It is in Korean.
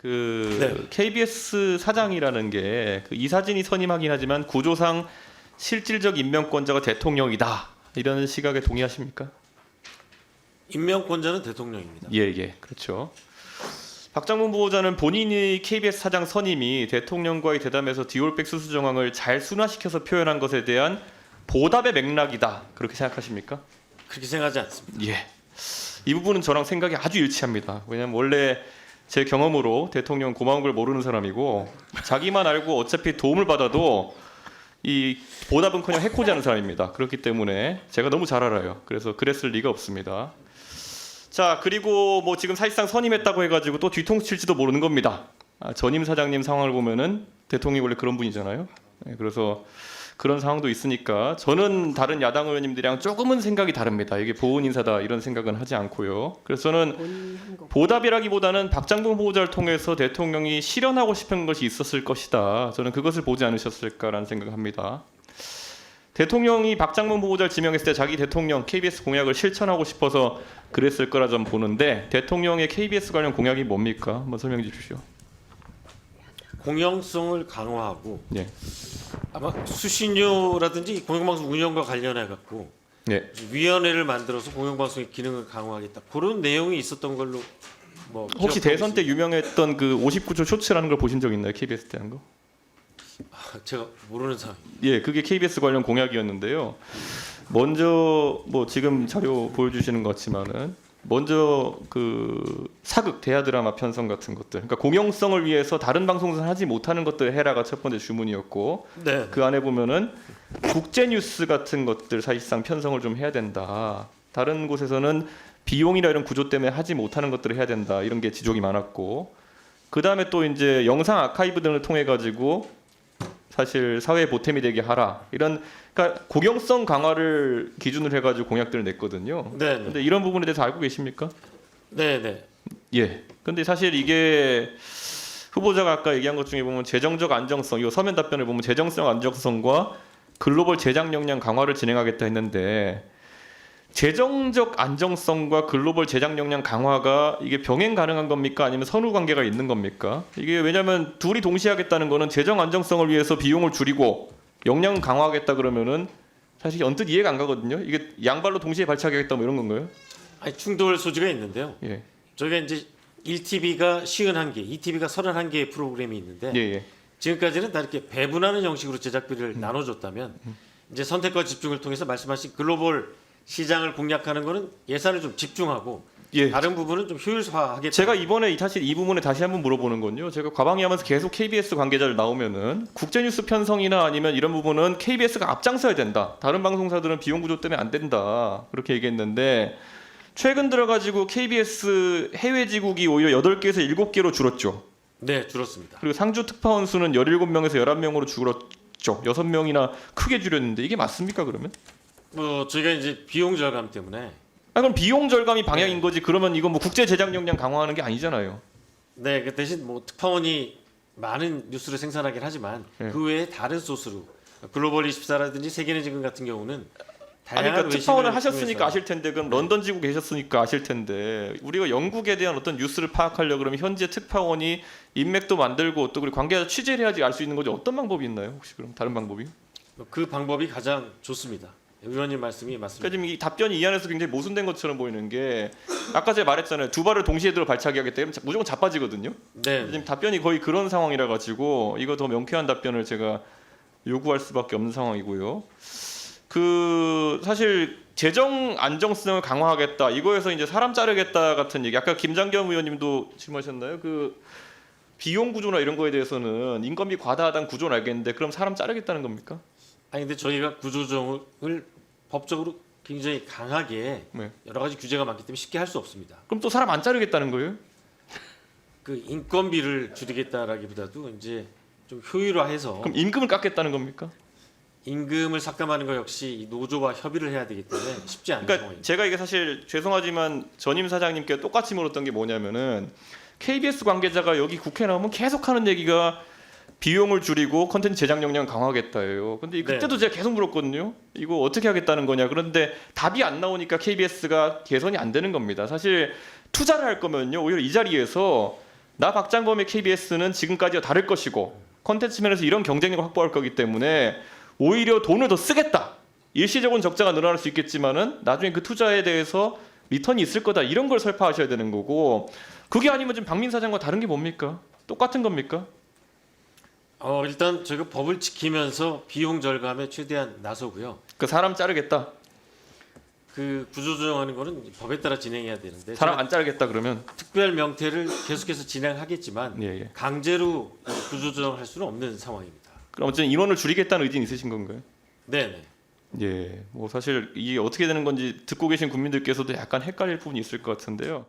네. KBS 사장이라는 게 그 이사진이 선임하긴 하지만 구조상 실질적 임명권자가 대통령이다. 이런 시각에 동의하십니까? 임명권자는 대통령입니다. 예, 그렇죠. 박장문 보호자는 본인이 KBS 사장 선임이 대통령과의 대담에서 디올백 수수 정황을 잘 순화시켜서 표현한 것에 대한 보답의 맥락이다. 그렇게 생각하십니까? 그렇게 생각하지 않습니다. 예. 이 부분은 저랑 생각이 아주 일치합니다. 왜냐하면 원래 제 경험으로 대통령 고마운 걸 모르는 사람이고 자기만 알고 어차피 도움을 받아도 이 보답은커녕 해코지하는 사람입니다. 그렇기 때문에 제가 너무 잘 알아요. 그래서 그랬을 리가 없습니다. 자, 그리고 뭐 지금 사실상 선임했다고 해가지고 또 뒤통수 칠지도 모르는 겁니다. 전임 사장님 상황을 보면은 대통령이 원래 그런 분이잖아요. 네, 그래서 그런 상황도 있으니까 저는 다른 야당 의원님들이랑 조금은 생각이 다릅니다. 이게 보훈 인사다 이런 생각은 하지 않고요. 그래서 저는 보답이라기보다는 박장군 보호자를 통해서 대통령이 실현하고 싶은 것이 있었을 것이다. 저는 그것을 보지 않으셨을까라는 생각을 합니다. 대통령이 박장문 보호자를 지명했을 때 자기 대통령 KBS 공약을 실천하고 싶어서 그랬을 거라 좀 보는데 대통령의 KBS 관련 공약이 뭡니까? 한번 설명해 주십시오. 공영성을 강화하고 예. 아마 수신료라든지 공영방송 운영과 관련해 갖고 예. 위원회를 만들어서 공영방송의 기능을 강화하겠다. 그런 내용이 있었던 걸로 뭐 혹시 대선 때 유명했던 그 59초 쇼츠라는 걸 보신 적 있나요? KBS 때 한 거? 제가 모르는 사람. 예, 그게 KBS 관련 공약이었는데요. 먼저 뭐 지금 자료 보여주시는 것 같지만은 먼저 그 사극 대하 드라마 편성 같은 것들, 그러니까 공영성을 위해서 다른 방송사는 하지 못하는 것들 해라가 첫 번째 주문이었고, 네. 그 안에 보면은 국제 뉴스 같은 것들 사실상 편성을 좀 해야 된다. 다른 곳에서는 비용이나 이런 구조 때문에 하지 못하는 것들을 해야 된다. 이런 게 지적이 많았고, 그 다음에 또 이제 영상 아카이브 등을 통해 가지고 사실 사회에 보탬이 되게 하라. 이런 그러니까 공영성 강화를 기준으로 해가지고 공약들을 냈거든요. 네. 근데 이런 부분에 대해서 알고 계십니까? 네. 예. 근데 사실 이게 후보자가 아까 얘기한 것 중에 보면 재정적 안정성, 이거 서면 답변을 보면 재정성 안정성과 글로벌 제작 역량 강화를 진행하겠다 했는데 재정적 안정성과 글로벌 제작 역량 강화가 이게 병행 가능한 겁니까? 아니면 선후 관계가 있는 겁니까? 이게 왜냐하면 둘이 동시에 하겠다는 거는 재정 안정성을 위해서 비용을 줄이고 역량을 강화하겠다 그러면은 사실 언뜻 이해가 안 가거든요. 이게 양발로 동시에 발차하겠다 뭐 이런 건가요? 아니 충돌 소지가 있는데요. 예. 저희가 이제 1TV가 51개, 2TV가 31개의 프로그램이 있는데 예. 지금까지는 다 이렇게 배분하는 형식으로 제작비를 나눠줬다면 이제 선택과 집중을 통해서 말씀하신 글로벌 시장을 공략하는 거는 예산을 좀 집중하고 예. 다른 부분은 좀 효율화하겠다. 제가 이번에 사실 이 부분에 다시 한번 물어보는 건요. 제가 과방위하면서 계속 KBS 관계자를 나오면은 국제뉴스 편성이나 아니면 이런 부분은 KBS가 앞장서야 된다. 다른 방송사들은 비용 구조 때문에 안 된다. 그렇게 얘기했는데 최근 들어가지고 KBS 해외 지국이 오히려 8개에서 7개로 줄었죠. 네, 줄었습니다. 그리고 상주 특파원 수는 17명에서 11명으로 줄었죠. 6명이나 크게 줄였는데 이게 맞습니까 그러면? 저희가 이제 비용 절감 때문에 그럼 비용 절감이 방향인 거지. 그러면 이건 뭐 국제 제작 역량 강화하는 게 아니잖아요. 네, 그 대신 뭐 특파원이 많은 뉴스를 생산하긴 하지만 네. 그 외에 다른 소스로 글로벌 24라든지 세계는 지금 같은 경우는 아니 다양한 그러니까 특파원을 외신을 하셨으니까 통해서 아실 텐데 그럼 런던 지국 계셨으니까 아실 텐데 우리가 영국에 대한 어떤 뉴스를 파악하려고 그러면 현재 특파원이 인맥도 만들고 또 그리고 관계자 취재를 해야지 알 수 있는 거죠. 어떤 방법이 있나요? 혹시 그럼 다른 방법이? 그 방법이 가장 좋습니다. 의원님 말씀이 맞습니다. 그러니까 지금 이 답변이 이 안에서 굉장히 모순된 것처럼 보이는 게 아까 제가 말했잖아요. 두 발을 동시에 들어 발차기 하겠다. 이러면 무조건 자빠지거든요. 네, 지금 답변이 거의 그런 상황이라 가지고 이거 더 명쾌한 답변을 제가 요구할 수밖에 없는 상황이고요. 그 사실 재정 안정성을 강화하겠다. 이거에서 이제 사람 자르겠다 같은 얘기. 아까 김장겸 의원님도 질문하셨나요? 그 비용 구조나 이런 거에 대해서는 인건비 과다하다는 구조는 알겠는데 그럼 사람 자르겠다는 겁니까? 아니 근데 저희가 구조조정을 법적으로 굉장히 강하게 네. 여러 가지 규제가 많기 때문에 쉽게 할 수 없습니다. 그럼 또 사람 안 자르겠다는 거예요? 그 인건비를 줄이겠다라기보다도 이제 좀 효율화해서 그럼 임금을 깎겠다는 겁니까? 임금을 삭감하는 거 역시 이 노조와 협의를 해야 되기 때문에 쉽지 않은 그러니까 상황입니다. 제가 이게 사실 죄송하지만 전임 사장님께 똑같이 물었던 게 뭐냐면은 KBS 관계자가 여기 국회 나오면 계속 하는 얘기가 비용을 줄이고 컨텐츠 제작 역량 강화하겠다예요. 근데 그때도 제가 계속 물었거든요. 이거 어떻게 하겠다는 거냐. 그런데 답이 안 나오니까 KBS가 개선이 안 되는 겁니다. 사실 투자를 할 거면요. 오히려 이 자리에서 나 박장범의 KBS는 지금까지와 다를 것이고 콘텐츠 면에서 이런 경쟁력을 확보할 거기 때문에 오히려 돈을 더 쓰겠다. 일시적으로는 적자가 늘어날 수 있겠지만은 나중에 그 투자에 대해서 리턴이 있을 거다. 이런 걸 설파하셔야 되는 거고 그게 아니면 지금 박민 사장과 다른 게 뭡니까? 똑같은 겁니까? 일단 저희가 법을 지키면서 비용 절감에 최대한 나서고요. 그 사람 자르겠다. 그 구조조정하는 거는 법에 따라 진행해야 되는데 사람 제가 안 자르겠다 그러면 특별 명태를 계속해서 진행하겠지만 예, 예. 강제로 구조조정할 수는 없는 상황입니다. 그럼 어쨌든 인원을 줄이겠다는 의지는 있으신 건가요? 네네. 예. 뭐 사실 이게 어떻게 되는 건지 듣고 계신 국민들께서도 약간 헷갈릴 부분이 있을 것 같은데요.